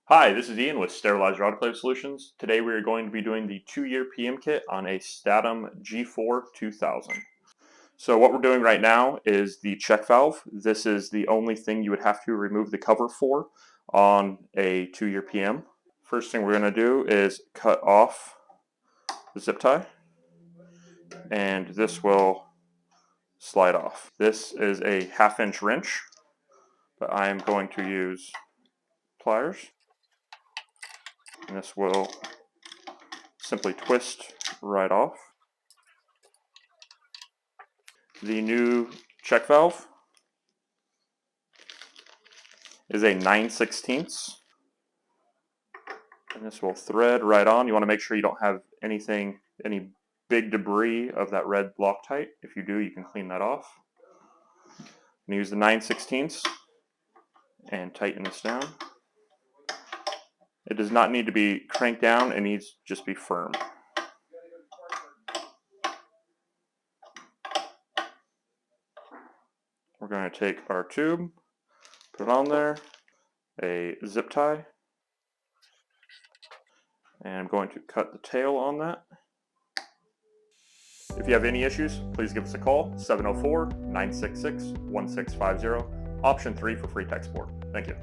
Hi, this is Ian with Sterilizer Autoclave Solutions. Today we are going to be doing the 2-year PM kit on a Statim G4 2000. So what we're doing right now is the check valve. This is the only thing you would have to remove the cover for on a 2-year PM. First thing we're going to do is cut off the zip tie, and this will slide off. This is a 1/2-inch wrench, but I am going to use pliers, and this will simply twist right off. The new check valve is a 9/16, and this will thread right on. You want to make sure you don't have any big debris of that red Loctite. If you do, you can clean that off. I'm going to use the 9/16 and tighten this down. It does not need to be cranked down, it needs to just be firm. We're going to take our tube, put it on there, a zip tie, and I'm going to cut the tail on that. If you have any issues, please give us a call, 704-966-1650, option 3 for free tech support. Thank you.